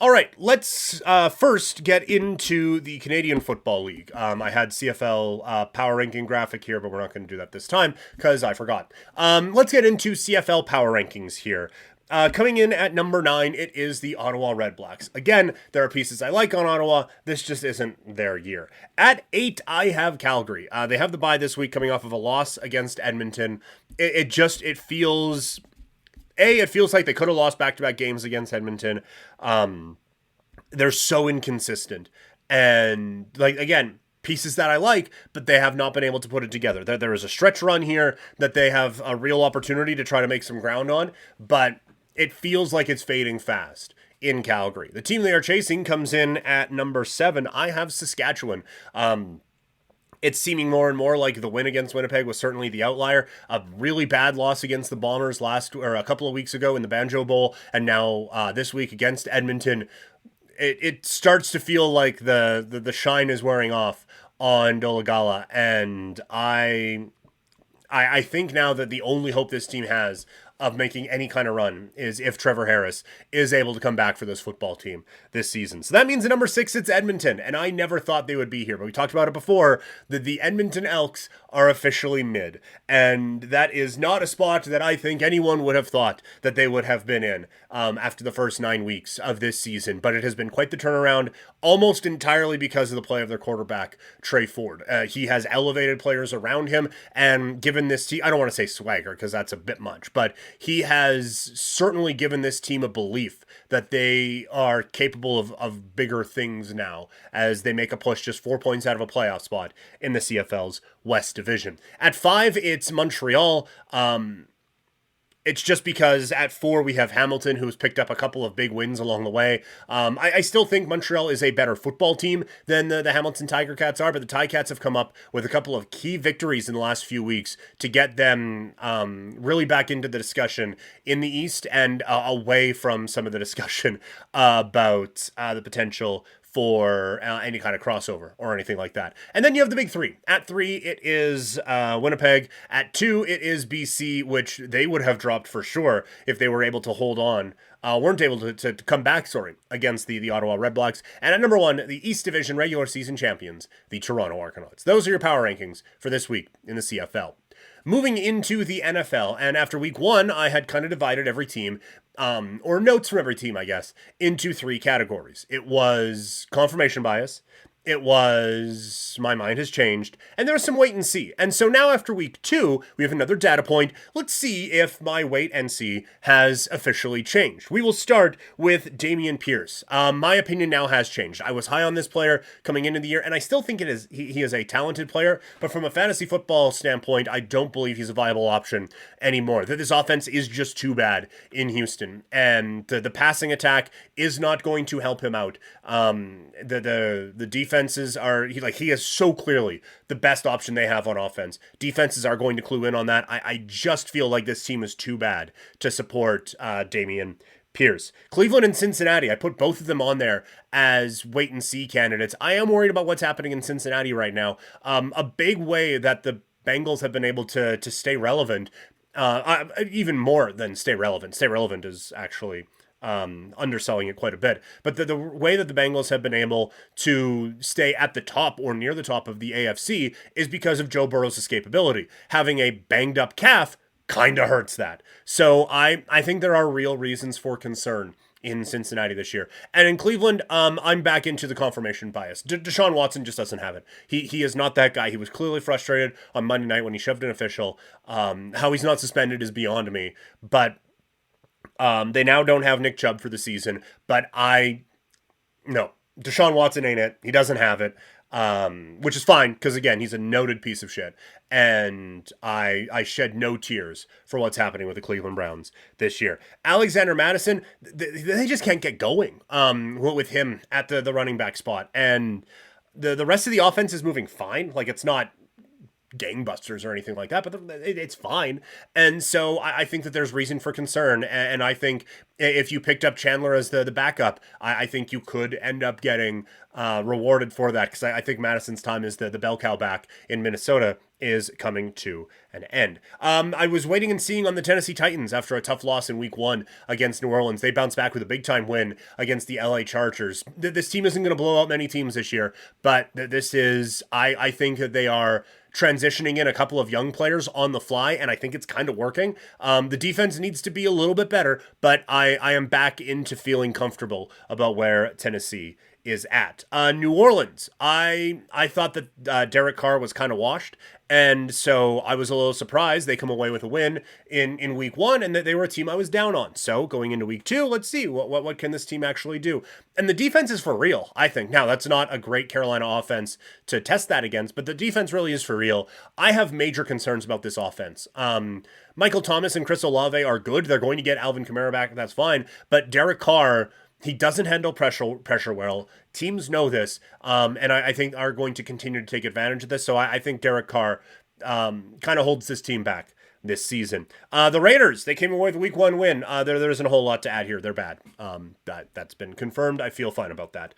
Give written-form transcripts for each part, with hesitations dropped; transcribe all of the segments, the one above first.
All right, let's first get into the Canadian Football League. I had CFL Power Ranking graphic here, but we're not going to do that this time because I forgot. Let's get into CFL Power Rankings here. Coming in at number 9, it is the Ottawa Red Blacks. Again, there are pieces I like on Ottawa. This just isn't their year. At 8, I have Calgary. They have the bye this week coming off of a loss against Edmonton. It feels... it feels like they could have lost back-to-back games against Edmonton. They're so inconsistent. And, again, pieces that I like, but they have not been able to put it together. There is a stretch run here that they have a real opportunity to try to make some ground on, but it feels like it's fading fast in Calgary. The team they are chasing comes in at number 7. I have Saskatchewan. It's seeming more and more like the win against Winnipeg was certainly the outlier. A really bad loss against the Bombers a couple of weeks ago in the Banjo Bowl, and now this week against Edmonton. It starts to feel like the shine is wearing off on Dolagala, and I think now that the only hope this team has of making any kind of run is if Trevor Harris is able to come back for this football team this season. So that means at number 6, it's Edmonton, and I never thought they would be here, but we talked about it before, that the Edmonton Elks are officially mid, and that is not a spot that I think anyone would have thought that they would have been in after the first 9 weeks of this season, but it has been quite the turnaround, almost entirely because of the play of their quarterback, Trey Ford. He has elevated players around him, and given this team, I don't want to say swagger, because that's a bit much, but he has certainly given this team a belief that they are capable of bigger things now as they make a push just 4 points out of a playoff spot in the CFL's West Division. At 5, it's Montreal. It's just because at 4 we have Hamilton, who's picked up a couple of big wins along the way. I still think Montreal is a better football team than the Hamilton Tiger Cats are, but the Ticats have come up with a couple of key victories in the last few weeks to get them really back into the discussion in the East and away from some of the discussion about the potential for any kind of crossover or anything like that. And then you have the big 3. At 3, it is Winnipeg. At 2, it is BC, which they would have dropped for sure if they were able to hold on, weren't able to come back, against the Ottawa Red Blacks. And at number 1, the East Division regular season champions, the Toronto Argonauts. Those are your power rankings for this week in the CFL. Moving into the NFL, and after week 1, I had kind of divided every team, or notes from every team, I guess, into 3 categories. It was confirmation bias, it was my mind has changed, and there was some wait and see. And so now after week 2, we have another data point. Let's see if my wait and see has officially changed. We will start with Dameon Pierce. My opinion now has changed. I was high on this player coming into the year, and I still think he is a talented player, but from a fantasy football standpoint, I don't believe he's a viable option anymore. That this offense is just too bad in Houston, and the passing attack is not going to help him out. The defenses are he is so clearly the best option they have on offense. Defenses are going to clue in on that. I just feel like this team is too bad to support Dameon Pierce. Cleveland and Cincinnati, I put both of them on there as wait and see candidates. I am worried about what's happening in Cincinnati right now. A big way that the Bengals have been able to stay relevant, even more than stay relevant. Stay relevant is actually underselling it quite a bit. But the way that the Bengals have been able to stay at the top or near the top of the AFC is because of Joe Burrow's escapability. Having a banged up calf kind of hurts that. So I think there are real reasons for concern in Cincinnati this year. And in Cleveland, I'm back into the confirmation bias. Deshaun Watson just doesn't have it. He is not that guy. He was clearly frustrated on Monday night when he shoved an official. How he's not suspended is beyond me. But they now don't have Nick Chubb for the season, but no, Deshaun Watson ain't it. He doesn't have it, which is fine, because again, he's a noted piece of shit, and I shed no tears for what's happening with the Cleveland Browns this year. Alexander Madison, they just can't get going with him at the running back spot, and the rest of the offense is moving fine. Like, it's not gangbusters or anything like that, but it's fine. And so I think that there's reason for concern. And I think if you picked up Chandler as the backup, I think you could end up getting rewarded for that, because I think Madison's time as the bell cow back in Minnesota is coming to an end. I was waiting and seeing on the Tennessee Titans after a tough loss in week 1 against New Orleans. They bounced back with a big time win against the LA Chargers. This team isn't going to blow out many teams this year, but this is, I think that they are transitioning in a couple of young players on the fly, and I think it's kind of working. The defense needs to be a little bit better, but I am back into feeling comfortable about where Tennessee is at. New Orleans, I thought that Derek Carr was kind of washed, and so I was a little surprised they come away with a win in week 1, and that they were a team I was down on. So going into week 2, let's see what can this team actually do. And the defense is for real, I think. Now, that's not a great Carolina offense to test that against, but the defense really is for real. I have major concerns about this offense. Michael Thomas and Chris Olave are good. They're going to get Alvin Kamara back, that's fine. But Derek Carr, he doesn't handle pressure well. Teams know this, and I think are going to continue to take advantage of this. So I think Derek Carr kind of holds this team back this season. The Raiders, they came away with a week 1 win. There isn't a whole lot to add here. They're bad. That's been confirmed. I feel fine about that.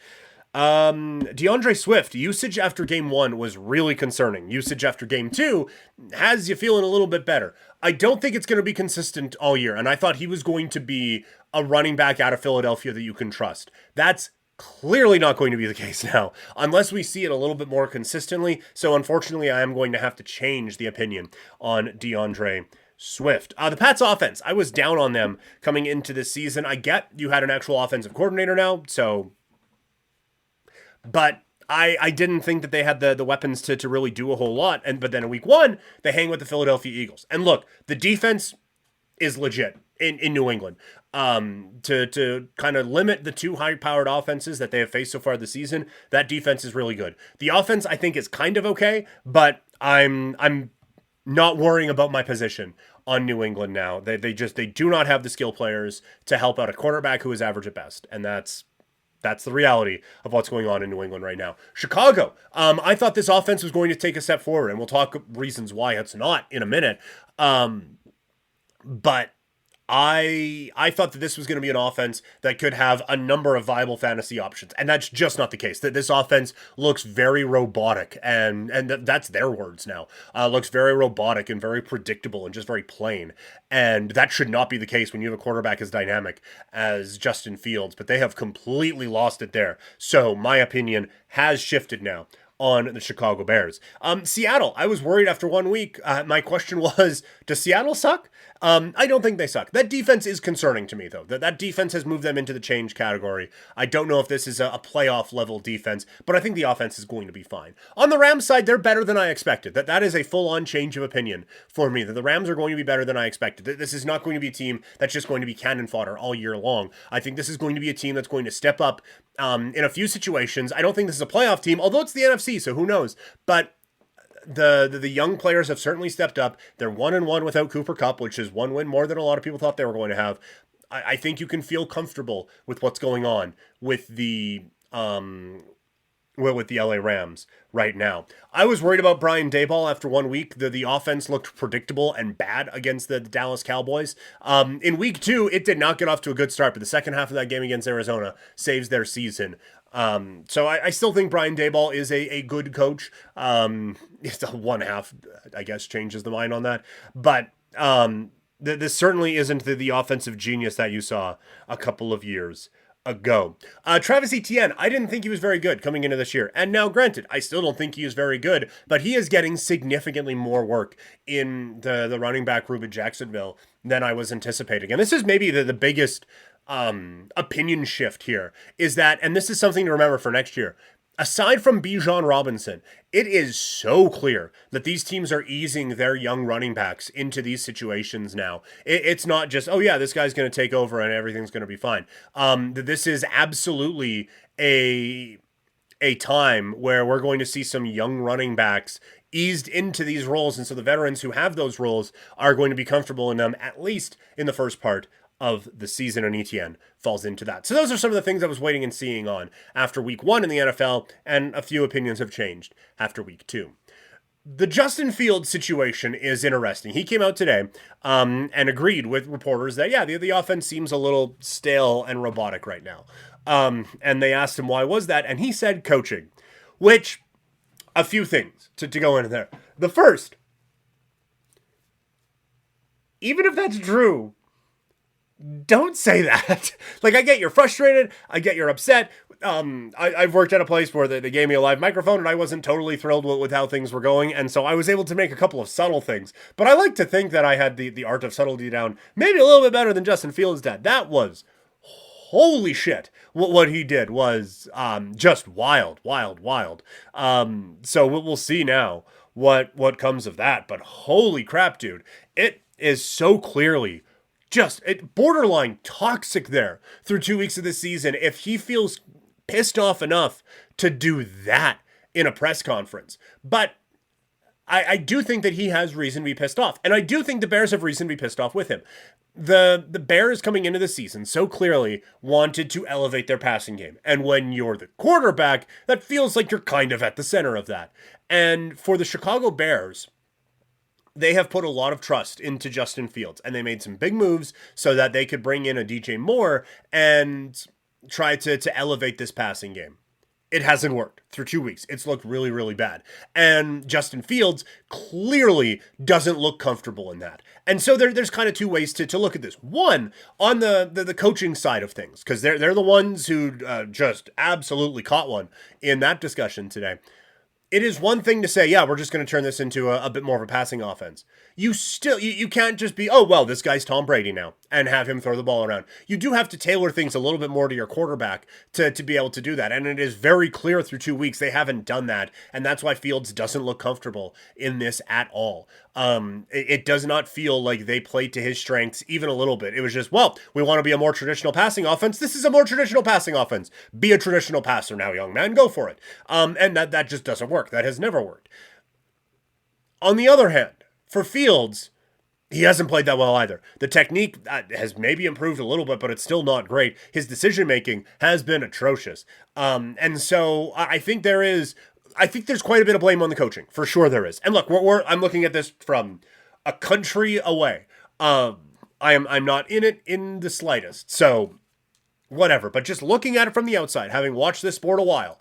DeAndre Swift, usage after game 1 was really concerning. Usage after game 2 has you feeling a little bit better. I don't think it's going to be consistent all year, and I thought he was going to be a running back out of Philadelphia that you can trust. That's clearly not going to be the case now, unless we see it a little bit more consistently. So unfortunately, I am going to have to change the opinion on DeAndre Swift. The Pats offense, I was down on them coming into this season. I get you had an actual offensive coordinator now, but I didn't think that they had the weapons to really do a whole lot. But then in week 1, they hang with the Philadelphia Eagles. And look, the defense is legit in New England. To kind of limit the 2 high-powered offenses that they have faced so far this season, that defense is really good. The offense, I think, is kind of okay, but I'm not worrying about my position on New England now. They do not have the skill players to help out a quarterback who is average at best, and that's the reality of what's going on in New England right now. Chicago, I thought this offense was going to take a step forward, and we'll talk reasons why it's not in a minute. But I thought that this was going to be an offense that could have a number of viable fantasy options, and that's just not the case. That this offense looks very robotic, and that's their words now. Looks very robotic and very predictable and just very plain, and that should not be the case when you have a quarterback as dynamic as Justin Fields, but they have completely lost it there. So my opinion has shifted now on the Chicago Bears. Seattle, I was worried after 1 week. My question was, does Seattle suck? I don't think they suck. That defense is concerning to me, though. That defense has moved them into the change category. I don't know if this is a playoff level defense, but I think the offense is going to be fine. On the Rams side, they're better than I expected. That is a full-on change of opinion for me, that the Rams are going to be better than I expected. This is not going to be a team that's just going to be cannon fodder all year long. I think this is going to be a team that's going to step up in a few situations. I don't think this is a playoff team, although it's the NFC, so who knows? But the young players have certainly stepped up. They're 1-1 without Cooper Kupp, which is 1 win more than a lot of people thought they were going to have. I think you can feel comfortable with what's going on with the LA Rams right now. I was worried about Brian Daboll after 1 week. The offense looked predictable and bad against the Dallas Cowboys. In week 2, it did not get off to a good start, but the second half of that game against Arizona saves their season. So I still think Brian Daboll is a good coach. It's the one half, I guess, changes the mind on that. But this certainly isn't the offensive genius that you saw a couple of years ago. Travis Etienne, I didn't think he was very good coming into this year. And now, granted, I still don't think he is very good, but he is getting significantly more work in the running back room in Jacksonville than I was anticipating. And this is maybe the biggest opinion shift here, is that, and this is something to remember for next year, aside from Bijan Robinson, it is so clear that these teams are easing their young running backs into these situations now. It's not just, oh yeah, this guy's going to take over and everything's going to be fine. This is absolutely a time where we're going to see some young running backs eased into these roles, and so the veterans who have those roles are going to be comfortable in them, at least in the first part of the season, and Etienne falls into that. So those are some of the things I was waiting and seeing on after week 1 in the NFL, and a few opinions have changed after week 2. The Justin Fields situation is interesting. He came out today and agreed with reporters that, yeah, the offense seems a little stale and robotic right now. And they asked him why was that, and he said coaching, which, a few things to go into there. The first, even if that's true, don't say that. Like, I get you're frustrated. I get you're upset. I've worked at a place where they gave me a live microphone and I wasn't totally thrilled with how things were going. And so I was able to make a couple of subtle things. But I like to think that I had the art of subtlety down maybe a little bit better than Justin Fields did. That was, holy shit. What he did was just wild, wild, wild. So we'll see now what comes of that. But holy crap, dude. It is so clearly just borderline toxic there through 2 weeks of the season. If he feels pissed off enough to do that in a press conference. But I do think that he has reason to be pissed off. And I do think the Bears have reason to be pissed off with him. The Bears coming into the season so clearly wanted to elevate their passing game. And when you're the quarterback, that feels like you're kind of at the center of that. And for the Chicago Bears, they have put a lot of trust into Justin Fields, and they made some big moves so that they could bring in a DJ Moore and try to elevate this passing game. It hasn't worked through 2 weeks. It's looked really, really bad. And Justin Fields clearly doesn't look comfortable in that. And so there's kind of two ways to look at this. One, on the coaching side of things, because they're the ones who just absolutely caught one in that discussion today. It is one thing to say, yeah, we're just going to turn this into a bit more of a passing offense. You can't just be, oh, well, this guy's Tom Brady now, and have him throw the ball around. You do have to tailor things a little bit more to your quarterback to be able to do that. And it is very clear through 2 weeks they haven't done that. And that's why Fields doesn't look comfortable in this at all. It does not feel like they played to his strengths even a little bit. It was just, well, we want to be a more traditional passing offense. This is a more traditional passing offense. Be a traditional passer now, young man. Go for it. And that just doesn't work. That has never worked. On the other hand, for Fields, he hasn't played that well either. The technique has maybe improved a little bit, but it's still not great. His decision-making has been atrocious. And so I think there's quite a bit of blame on the coaching. For sure there is. And look, I'm looking at this from a country away. I'm not in it in the slightest. So whatever. But just looking at it from the outside, having watched this sport a while,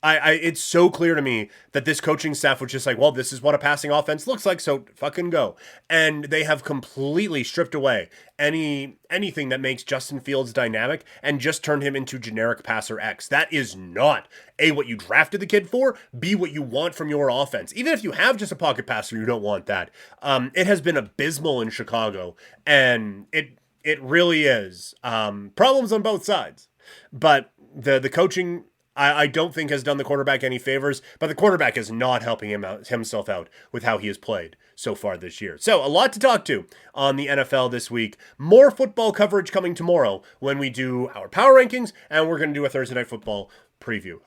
it's so clear to me that this coaching staff was just like, well, this is what a passing offense looks like, so fucking go. And they have completely stripped away anything that makes Justin Fields dynamic and just turned him into generic passer X. That is not A, what you drafted the kid for, B, what you want from your offense. Even if you have just a pocket passer, you don't want that. It has been abysmal in Chicago, and it really is. Problems on both sides. But the coaching, I don't think has done the quarterback any favors, but the quarterback is not helping himself out with how he has played so far this year. So a lot to talk to on the NFL this week. More football coverage coming tomorrow when we do our power rankings, and we're going to do a Thursday Night Football preview.